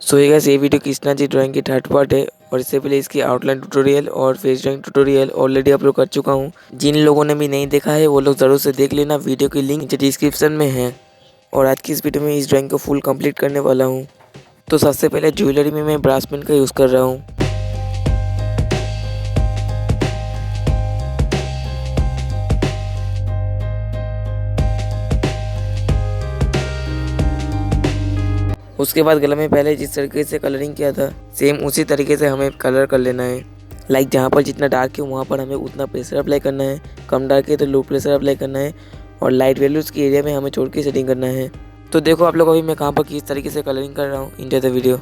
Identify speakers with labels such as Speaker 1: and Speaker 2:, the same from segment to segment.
Speaker 1: सो ये गाइस, ये video Krishna ji drawing की थर्ड पार्ट है और इससे पहले इसकी आउटलाइन ट्यूटोरियल और face drawing tutorial already upload कर चुका हूँ। जिन लोगों ने भी नहीं देखा है वो लोग ज़रूर से देख लेना, वीडियो की लिंक नीचे डिस्क्रिप्शन में है। और आज की इस वीडियो में इस ड्राइंग को फुल कंप्लीट करने वाला हूँ। तो सबसे पहले ज्वेलरी में मैं ब्रास पेन का यूज़ कर रहा हूँ। उसके बाद गले में पहले जिस तरीके से कलरिंग किया था सेम उसी तरीके से हमें कलर कर लेना है। लाइक जहाँ पर जितना डार्क है वहाँ पर हमें उतना प्रेशर अप्लाई करना है, कम डार्क है तो लो प्रेशर अप्लाई करना है और लाइट वैल्यूज़ की एरिया में हमें छोड़ के सेटिंग करना है। तो देखो आप लोग अभी मैं कहाँ पर किस तरीके से कलरिंग कर रहा हूँ। Enjoy the video.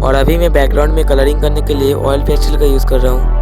Speaker 1: और अभी मैं बैकग्राउंड में कलरिंग करने के लिए ऑयल पेस्टल का यूज़ कर रहा हूँ।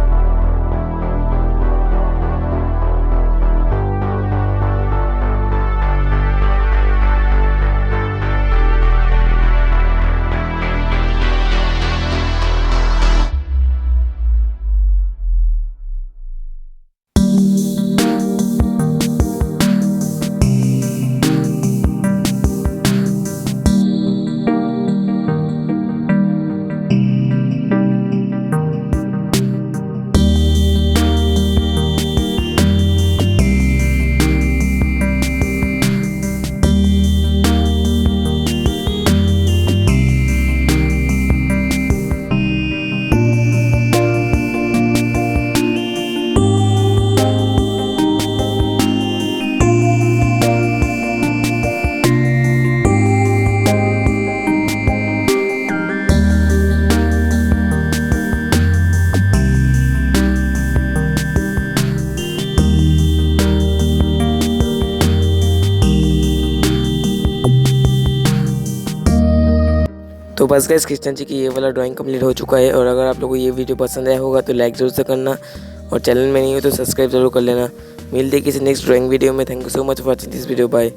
Speaker 1: तो बस गाइस कृष्णा जी की ये वाला ड्राइंग कंप्लीट हो चुका है। और अगर आप लोगों को ये वीडियो पसंद आया होगा तो लाइक ज़रूर से करना और चैनल में नहीं हो तो सब्सक्राइब जरूर कर लेना। मिलते हैं किसी नेक्स्ट ड्राइंग वीडियो में। Thank you so much for watching this video. Bye.